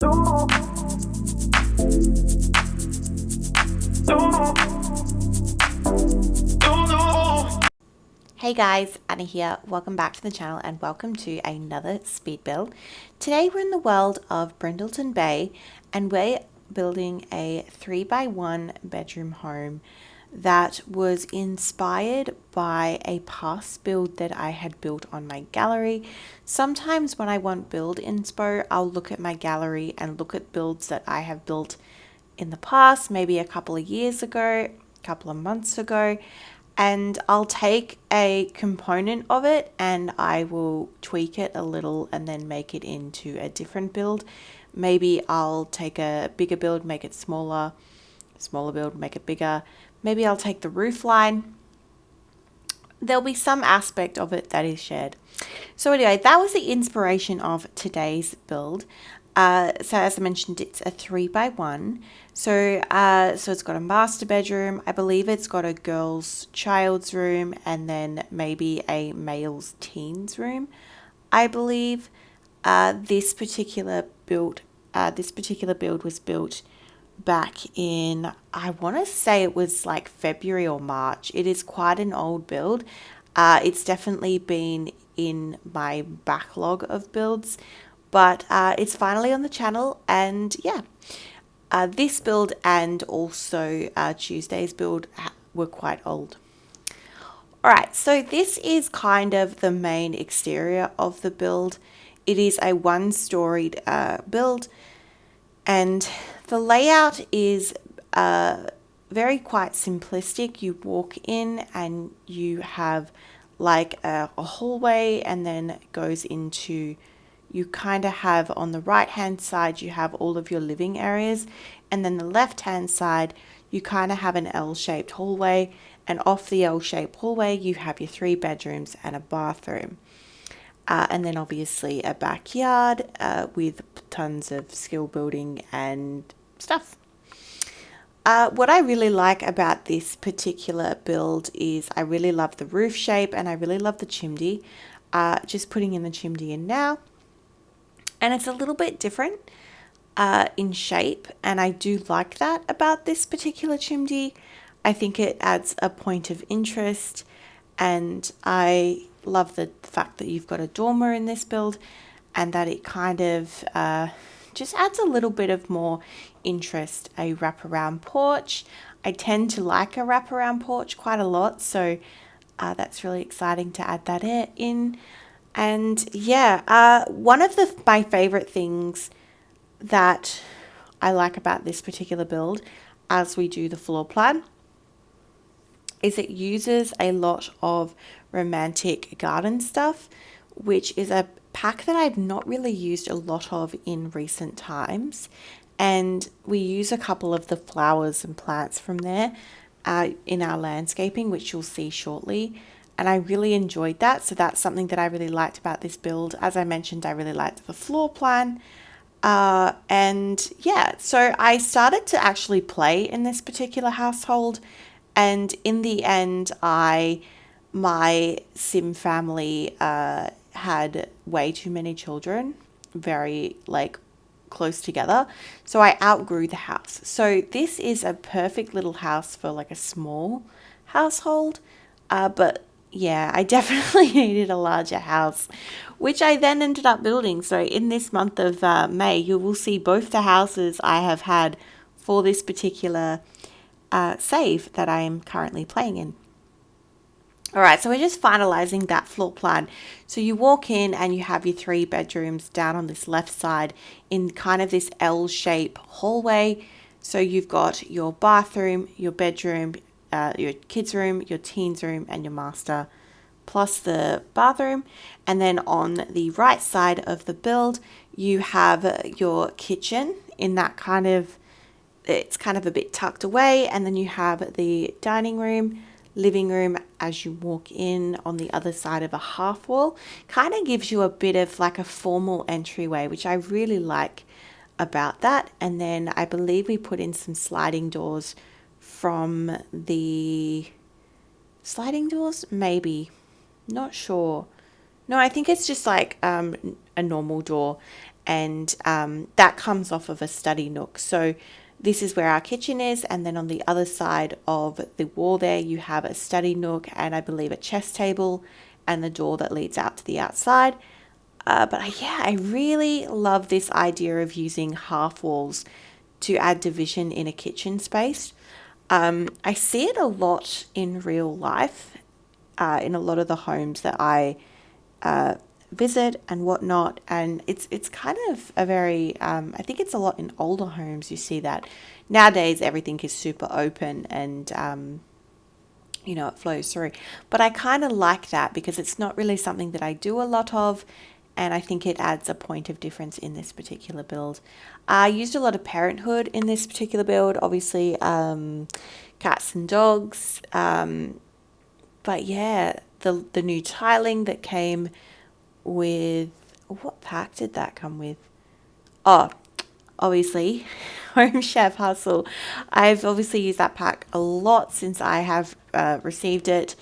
Hey guys, Anna here. Welcome back to the channel and welcome to another speed build. Today we're in the world of Brindleton Bay and we're building a 3x1 bedroom home that was inspired by a past build that I had built on my gallery. Sometimes when I want build inspo, I'll look at my gallery and look at builds that I have built in the past, maybe a couple of years ago, a couple of months ago, and I'll take a component of it and I will tweak it a little and then make it into a different build. Maybe I'll take a bigger build, make it smaller build, make it bigger. Maybe I'll take the roof line. There'll be some aspect of it that is shared. So anyway, that was the inspiration of today's build. So as I mentioned, it's a 3x1. So it's got a master bedroom. I believe it's got a girls' child's room and then maybe a male's teens room. I believe this particular build was built back in, I want to say it was like February or March. It is quite an old build. It's definitely been in my backlog of builds, but it's finally on the channel. And yeah, this build and also Tuesday's build were quite old. Alright, so this is kind of the main exterior of the build. It is a one-storied build, and the layout is very quite simplistic. You walk in and you have like a hallway, and then it goes into, you kind of have on the right hand side you have all of your living areas, and then the left hand side you kind of have an L-shaped hallway, and off the L-shaped hallway you have your 3 bedrooms and a bathroom. And then obviously a backyard with tons of skill building and stuff. What I really like about this particular build is I really love the roof shape and I really love the chimney. Just putting in the chimney in now. And it's a little bit different in shape, and I do like that about this particular chimney. I think it adds a point of interest, and I love the fact that you've got a dormer in this build and that it kind of just adds a little bit of more interest. A wraparound porch. I tend to like a wraparound porch quite a lot, so that's really exciting to add that in. And yeah, one of my favorite things that I like about this particular build, as we do the floor plan, is it uses a lot of romantic garden stuff, which is a pack that I've not really used a lot of in recent times. And we use a couple of the flowers and plants from there in our landscaping, which you'll see shortly. And I really enjoyed that. So that's something that I really liked about this build. As I mentioned, I really liked the floor plan. And yeah, so I started to actually play in this particular household. And in the end, my sim family had way too many children, very like close together. So I outgrew the house. So this is a perfect little house for like a small household. But yeah, I definitely needed a larger house, which I then ended up building. So in this month of May, you will see both the houses I have had for this particular save that I am currently playing in. Alright, so we're just finalizing that floor plan. So you walk in and you have your 3 bedrooms down on this left side in kind of this L-shape hallway. So you've got your bathroom, your bedroom, your kids' room, your teens' room, and your master, plus the bathroom. And then on the right side of the build, you have your kitchen in that kind of, it's kind of a bit tucked away, and then you have the dining room, living room as you walk in on the other side of a half wall. Kind of gives you a bit of like a formal entryway, which I really like about that. And then I believe we put in some sliding doors from the sliding doors, maybe, not sure. No, I think it's just like a normal door. and that comes off of a study nook. So this is where our kitchen is, and then on the other side of the wall there you have a study nook and I believe a chess table and the door that leads out to the outside. But I really love this idea of using half walls to add division in a kitchen space. I see it a lot in real life, in a lot of the homes that I visit and whatnot, and it's kind of a very I think it's a lot in older homes you see that. Nowadays everything is super open and it flows through, but I kind of like that because it's not really something that I do a lot of, and I think it adds a point of difference in this particular build. I used a lot of parenthood in this particular build, obviously cats and dogs, but yeah, the new tiling that came with, what pack did that come with? Oh, obviously Home Chef Hustle. I've obviously used that pack a lot since I have received it.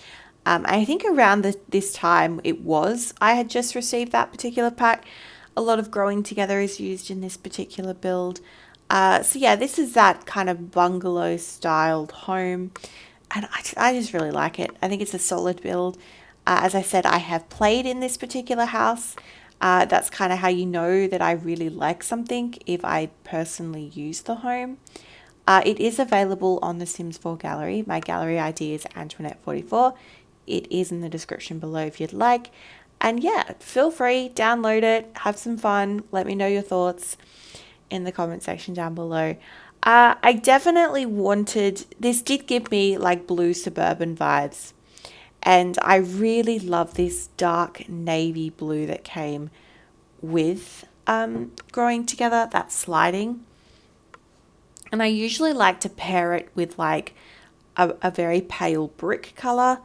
I think around this time I had just received that particular pack. A lot of Growing Together is used in this particular build. So yeah, this is that kind of bungalow styled home, and I just really like it. I think it's a solid build. As I said, I have played in this particular house. That's kind of how you know that I really like something, if I personally use the home. It is available on the Sims 4 gallery. My gallery ID is Antoinette44. It is in the description below if you'd like. And yeah, feel free, download it, have some fun. Let me know your thoughts in the comment section down below. I definitely this did give me like blue suburban vibes. And I really love this dark navy blue that came with Growing Together, that sliding. And I usually like to pair it with like a very pale brick color.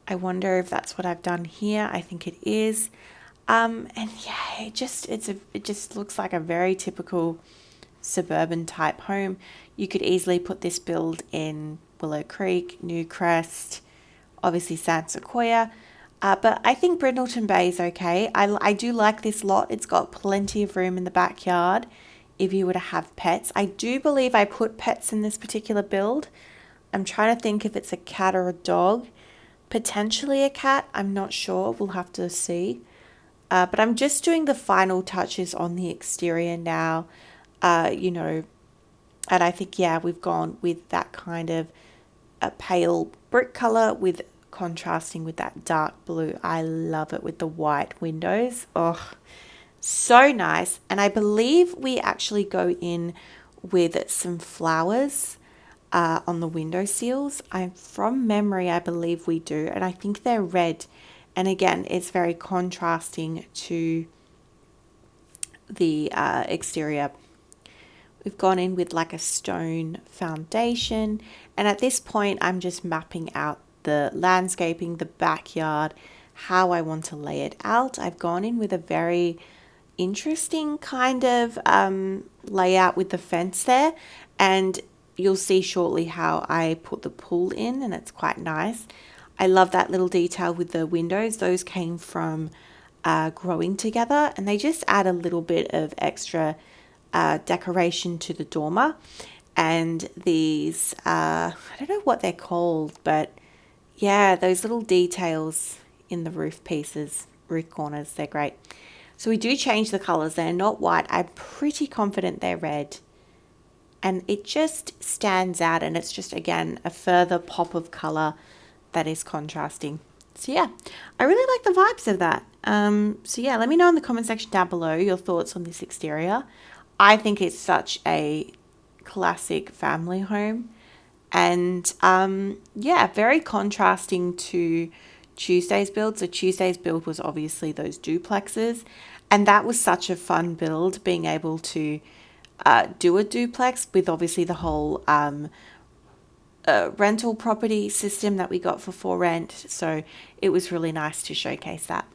I wonder if that's what I've done here. I think it is. And yeah, it just looks like a very typical suburban type home. You could easily put this build in Willow Creek, Newcrest, obviously San Sequoia, but I think Brindleton Bay is okay. I do like this lot. It's got plenty of room in the backyard if you were to have pets. I do believe I put pets in this particular build. I'm trying to think if it's a cat or a dog. Potentially a cat, I'm not sure. We'll have to see. But I'm just doing the final touches on the exterior now, and I think, yeah, we've gone with that kind of a pale brick color with contrasting with that dark blue. I love it with the white windows. Oh, so nice. And I believe we actually go in with some flowers on the window sills. From memory, I believe we do, and I think they're red. And again, it's very contrasting to the exterior. We've gone in with like a stone foundation, and at this point I'm just mapping out the landscaping, the backyard, how I want to lay it out. I've gone in with a very interesting kind of layout with the fence there, and you'll see shortly how I put the pool in, and it's quite nice. I love that little detail with the windows. Those came from Growing Together, and they just add a little bit of extra decoration to the dormer. And these, I don't know what they're called, but yeah, those little details in the roof pieces, roof corners, they're great. So we do change the colors. They're not white. I'm pretty confident they're red. And it just stands out, and it's just, again, a further pop of color that is contrasting. So yeah, I really like the vibes of that. So yeah, let me know in the comment section down below your thoughts on this exterior. I think it's such a classic family home, and yeah, very contrasting to Tuesday's build. So Tuesday's build was obviously those duplexes, and that was such a fun build, being able to do a duplex with obviously the whole rental property system that we got for rent. So it was really nice to showcase that.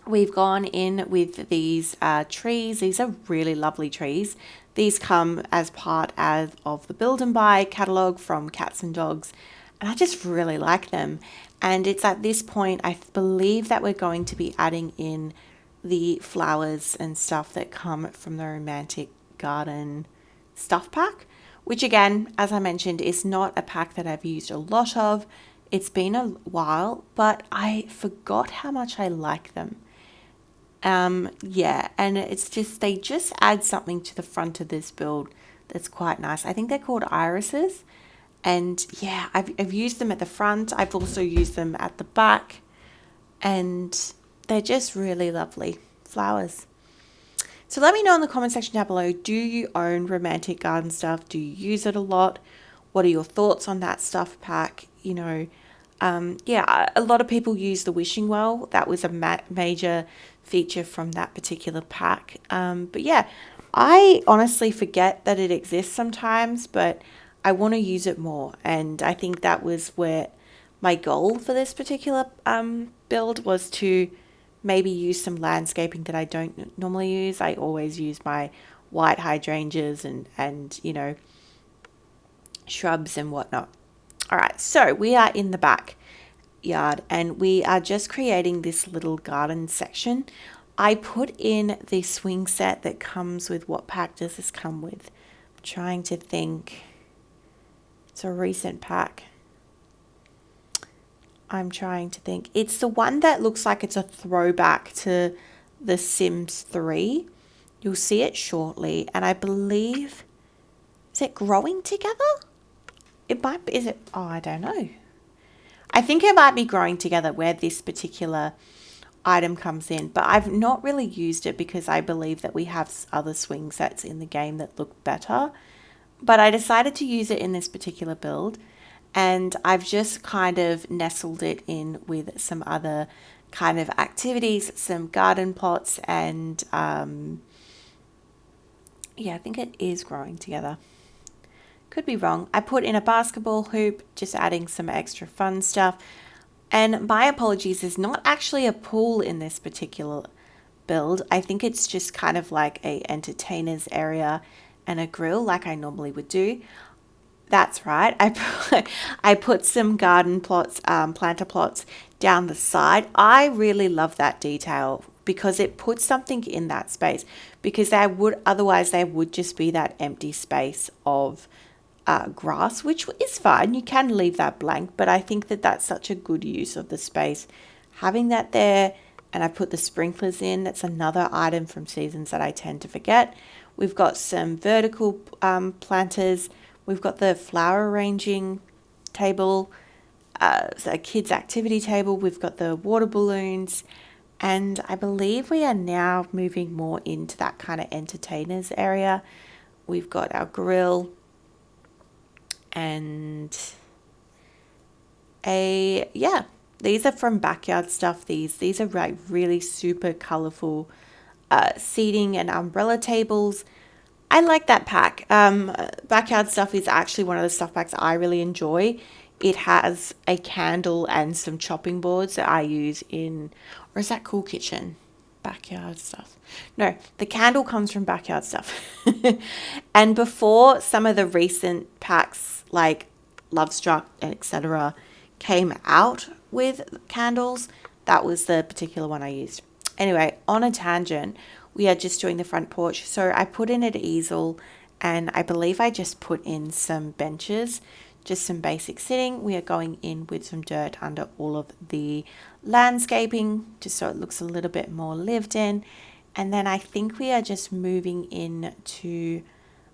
We've gone in with these trees. These are really lovely trees. These come as part of the Build and Buy catalogue from Cats and Dogs, and I just really like them. And it's at this point, I believe, that we're going to be adding in the flowers and stuff that come from the romantic garden stuff pack, which again, as I mentioned, is not a pack that I've used a lot of. It's been a while, but I forgot how much I like them. Yeah, and it's just, they just add something to the front of this build that's quite nice. I think they're called irises. And yeah, I've used them at the front. I've also used them at the back. And they're just really lovely flowers. So let me know in the comment section down below, do you own romantic garden stuff? Do you use it a lot? What are your thoughts on that stuff pack? You know, yeah, a lot of people use the wishing well. That was a major feature from that particular pack. But yeah, I honestly forget that it exists sometimes, but I want to use it more. And I think that was where my goal for this particular build was to maybe use some landscaping that I don't normally use. I always use my white hydrangeas and you know, shrubs and whatnot. All right, so we are in the backyard and we are just creating this little garden section. I put in the swing set that comes with, what pack does this come with? I'm trying to think. It's a recent pack. I'm trying to think. It's the one that looks like it's a throwback to The Sims 3. You'll see it shortly. And I believe, is it Growing Together? It might be, is it? Oh, I don't know. I think it might be Growing Together where this particular item comes in. But I've not really used it because I believe that we have other swing sets in the game that look better. But I decided to use it in this particular build. And I've just kind of nestled it in with some other kind of activities, some garden plots, and yeah, I think it is Growing Together. Could be wrong. I put in a basketball hoop, just adding some extra fun stuff. And my apologies, there's not actually a pool in this particular build. I think it's just kind of like a entertainer's area and a grill like I normally would do. That's right. I put some garden plots, planter plots down the side. I really love that detail because it puts something in that space, because otherwise there would just be that empty space of grass, which is fine. You can leave that blank, but I think that that's such a good use of the space. Having that there, and I put the sprinklers in. That's another item from seasons that I tend to forget. We've got some vertical planters. We've got the flower arranging table, a kids activity table. We've got the water balloons, and I believe we are now moving more into that kind of entertainers area. We've got our grill and yeah, these are from backyard stuff. These are like really super colorful seating and umbrella tables. I like that pack. Backyard stuff is actually one of the stuff packs I really enjoy. It has a candle and some chopping boards that I use in, or is that Cool Kitchen? Backyard stuff. No, the candle comes from backyard stuff. And before some of the recent packs like Love Struck and etc. came out with candles, that was the particular one I used. Anyway, on a tangent, we are just doing the front porch. So I put in an easel and I believe I just put in some benches, just some basic sitting. We are going in with some dirt under all of the landscaping, just so it looks a little bit more lived in. And then I think we are just moving in to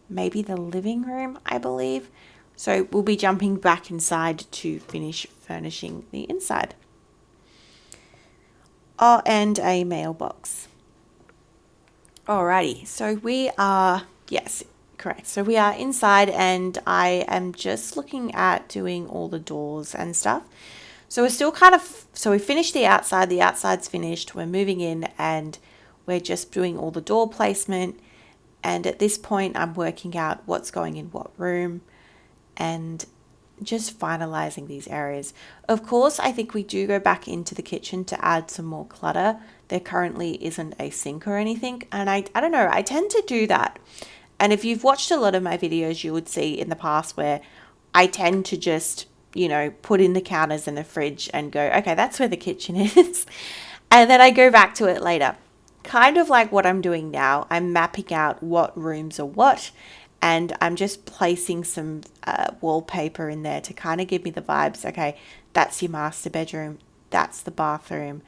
maybe the living room, I believe. So we'll be jumping back inside to finish furnishing the inside. Oh, and a mailbox. Alrighty, so we are, yes, correct. So we are inside and I am just looking at doing all the doors and stuff. So we're still so we finished the outside's finished, we're moving in and we're just doing all the door placement. And at this point, I'm working out what's going in what room and just finalizing these areas. Of course, I think we do go back into the kitchen to add some more clutter. There currently isn't a sink or anything, and I don't know, I tend to do that. And if you've watched a lot of my videos, you would see in the past where I tend to just, you know, put in the counters and the fridge and go, okay, that's where the kitchen is. And then I go back to it later. kind of like what I'm doing now. I'm mapping out what rooms are what, and I'm just placing some wallpaper in there to kind of give me the vibes. Okay, that's your master bedroom, that's the bathroom,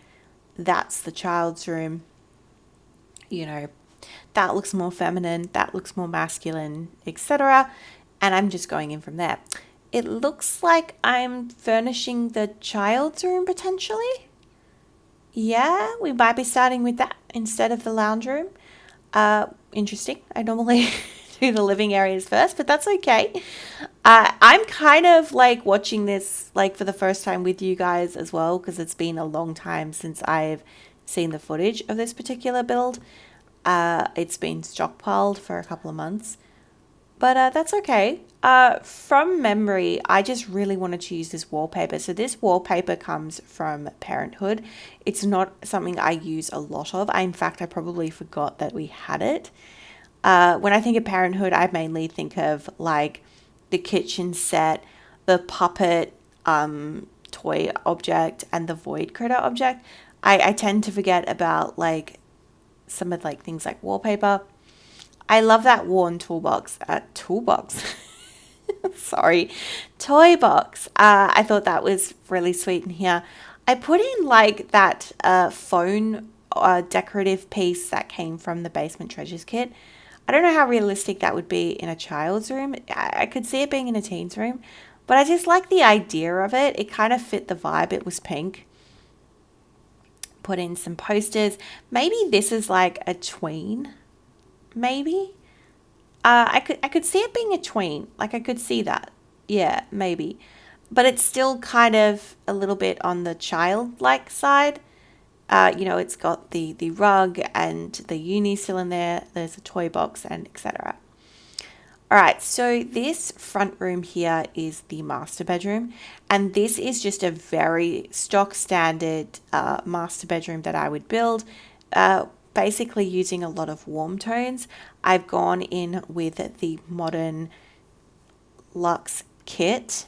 that's the child's room. You know, that looks more feminine, that looks more masculine, etc. And I'm just going in from there. It looks like I'm furnishing the child's room potentially. Yeah, we might be starting with that instead of the lounge room. Interesting. I normally do the living areas first, but that's okay. I'm kind of like watching this like for the first time with you guys as well, because it's been a long time since I've seen the footage of this particular build. It's been stockpiled for a couple of months. But that's okay. From memory, I just really wanted to use this wallpaper. So this wallpaper comes from Parenthood. It's not something I use a lot of. In fact, I probably forgot that we had it. When I think of Parenthood, I mainly think of like the kitchen set, the puppet toy object, and the void critter object. I tend to forget about like some of like things like wallpaper. I love that worn toolbox. Sorry, toy box. I thought that was really sweet in here. I put in like that phone decorative piece that came from the Basement Treasures kit. I don't know how realistic that would be in a child's room. I could see it being in a teen's room, but I just like the idea of it. It kind of fit the vibe. It was pink. Put in some posters. Maybe this is like a tween. Maybe. I could see it being a tween. Like I could see that. Yeah, maybe. But it's still kind of a little bit on the childlike side. It's got the rug and the uni still in there. There's a toy box and etc. All right, so this front room here is the master bedroom, and this is just a very stock standard master bedroom that I would build, basically using a lot of warm tones. I've gone in with the modern Luxe kit,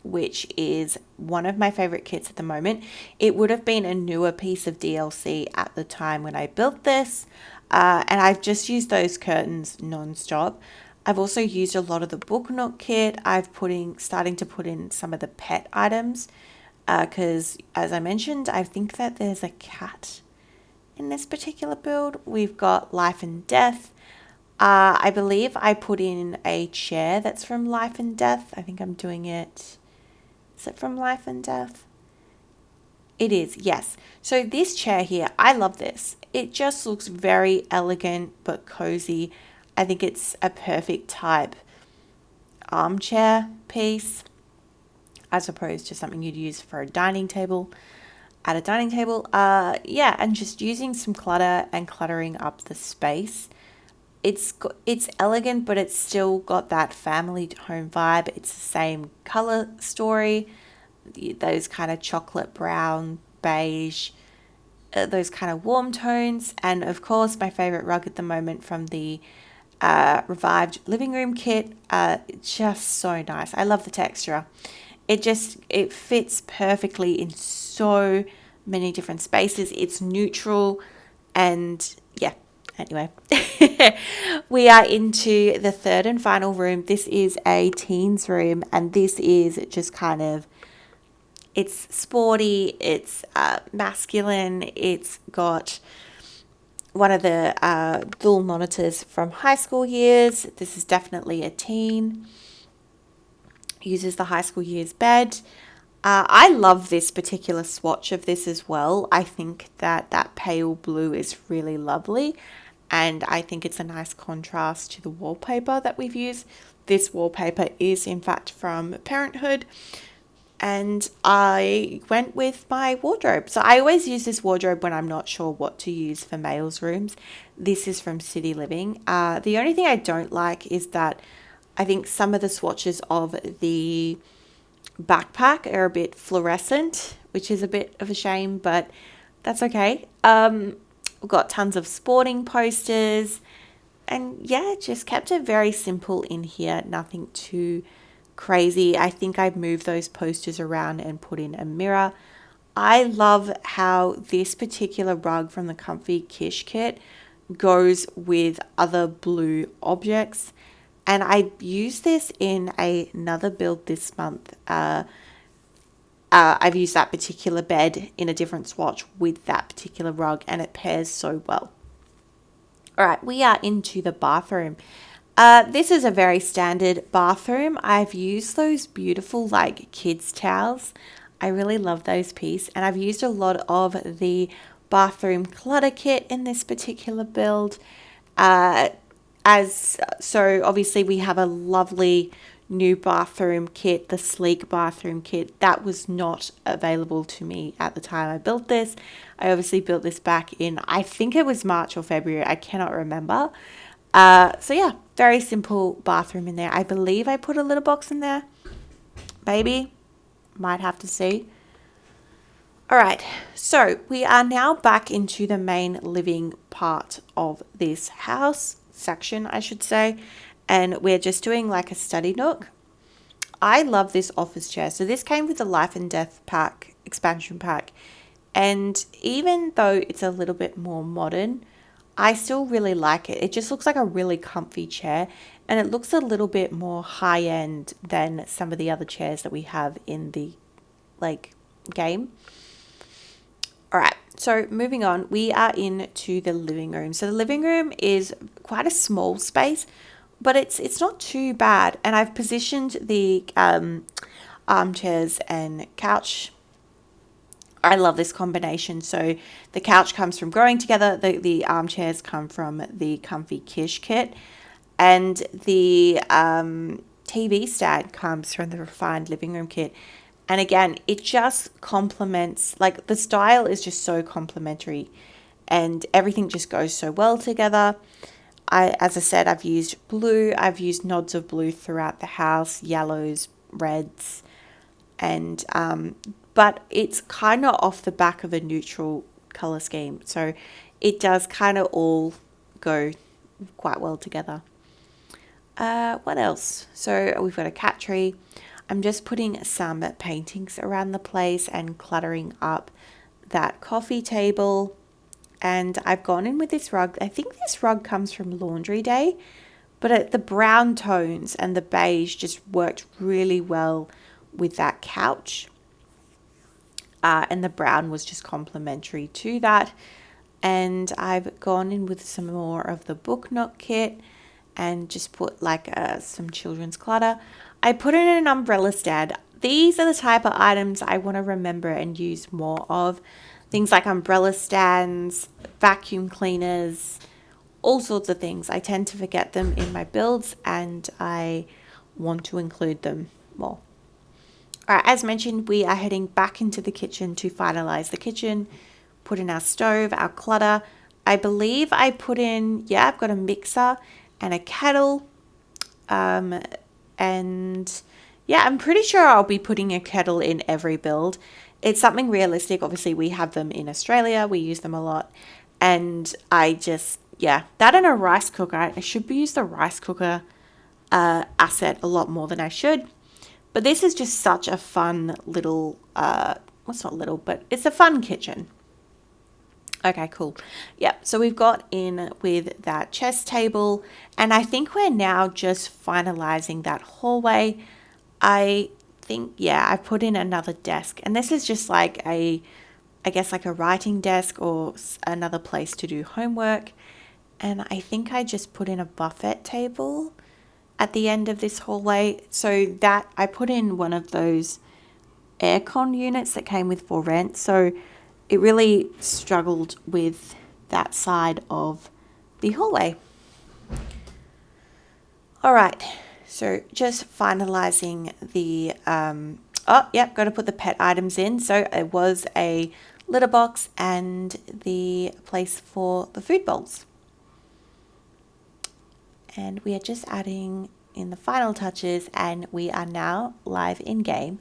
which is one of my favorite kits at the moment. It would have been a newer piece of DLC at the time when I built this, and I've just used those curtains non-stop. I've also used a lot of the book nook kit. Starting to put in some of the pet items, because as I mentioned, I think that there's a cat in this particular build. We've got Life and Death. I believe I put in a chair that's from Life and Death. I think I'm doing it. Is it from Life and Death? It is, yes. So this chair here, I love this. It just looks very elegant but cozy. I think it's a perfect type armchair piece as opposed to something you'd use for a dining table. At a dining table, and just using some clutter and cluttering up the space. It's elegant, but it's still got that family home vibe. It's the same color story, those kind of chocolate brown, beige, those kind of warm tones, and of course my favorite rug at the moment from the revived living room kit. Just so nice. I love the texture. It fits perfectly in so many different spaces. It's neutral, and yeah. Anyway, we are into the third and final room. This is a teens room, and this is just kind of, it's sporty, it's masculine, it's got one of the dual monitors from high school years. This is definitely a teen. Uses the high school years bed. I love this particular swatch of this as well. I think that pale blue is really lovely, and I think it's a nice contrast to the wallpaper that we've used. This wallpaper is in fact from Parenthood, and I went with my wardrobe. So I always use this wardrobe when I'm not sure what to use for males' rooms. This is from City Living. The only thing I don't like is that I think some of the swatches of the backpack are a bit fluorescent, which is a bit of a shame, but that's okay. We've got tons of sporting posters, and yeah, just kept it very simple in here. Nothing too crazy. I think I've moved those posters around and put in a mirror. I love how this particular rug from the Comfy Kish kit goes with other blue objects. And I used this in another build this month. I've used that particular bed in a different swatch with that particular rug, and it pairs so well. All right, we are into the bathroom. This is a very standard bathroom. I've used those beautiful like kids towels. I really love those pieces, and I've used a lot of the bathroom clutter kit in this particular build. So obviously we have a lovely new bathroom kit, the sleek bathroom kit that was not available to me at the time I built this. I obviously built this back in, I think it was March or February, I cannot remember. So yeah, very simple bathroom in there. I believe I put a little box in there, maybe, might have to see. All right, so we are now back into the main living part of this house section, I should say, and we're just doing like a study nook. I love this office chair. So this came with the Life and Death pack, expansion pack, and even though it's a little bit more modern, I still really like it. It just looks like a really comfy chair, and it looks a little bit more high end than some of the other chairs that we have in the like game. All right, so moving on, we are into the living room. So the living room is quite a small space, but it's not too bad. And I've positioned the armchairs and couch. I love this combination. So the couch comes from Growing Together. The armchairs come from the Comfy Kish kit. And the TV stand comes from the Refined Living Room kit. And again, it just complements, like the style is just so complementary and everything just goes so well together. As I said, I've used blue. I've used nods of blue throughout the house, yellows, reds, and but it's kind of off the back of a neutral color scheme. So it does kind of all go quite well together. What else? So we've got a cat tree. I'm just putting some paintings around the place and cluttering up that coffee table. And I've gone in with this rug. I think this rug comes from Laundry Day, but the brown tones and the beige just worked really well with that couch. And the brown was just complementary to that. And I've gone in with some more of the book nook kit and just put like some children's clutter. I put in an umbrella stand. These are the type of items I want to remember and use more of. Things like umbrella stands, vacuum cleaners, all sorts of things. I tend to forget them in my builds and I want to include them more. All right, as mentioned, we are heading back into the kitchen to finalize the kitchen, put in our stove, our clutter. I believe I put in, yeah, I've got a mixer and a kettle. And yeah, I'm pretty sure I'll be putting a kettle in every build. It's something realistic. Obviously, we have them in Australia. We use them a lot. And I just, yeah, that and a rice cooker. I should use the rice cooker asset a lot more than I should. But this is just such a fun little, well, it's not little, but it's a fun kitchen. Okay, cool. Yeah, so we've got in with that chess table, and I think we're now just finalizing that hallway. I think, yeah, I put in another desk, and this is just like I guess like a writing desk or another place to do homework. And I think I just put in a buffet table at the end of this hallway. So that I put in one of those aircon units that came with for rent. So it really struggled with that side of the hallway. All right, so just finalizing the, oh, yep, got to put the pet items in. So it was a litter box and the place for the food bowls. And we are just adding in the final touches, and we are now live in game.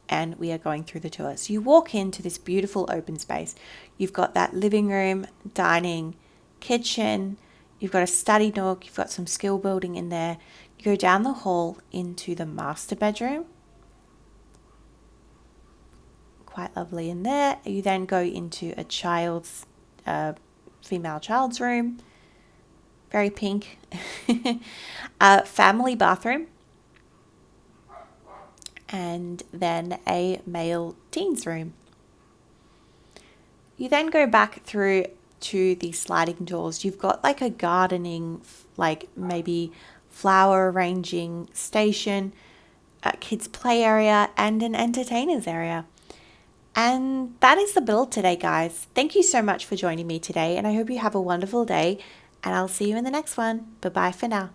And we are going through the tour. So you walk into this beautiful open space. You've got that living room, dining, kitchen. You've got a study nook. You've got some skill building in there. You go down the hall into the master bedroom. quite lovely in there. You then go into a female child's room, very pink. A family bathroom, and then a male teens room. You then go back through to the sliding doors. You've got like a gardening, like maybe flower arranging station, a kids play area, and an entertainers area. And that is the build today, guys. Thank you so much for joining me today, and I hope you have a wonderful day, and I'll see you in the next one. Bye bye for now.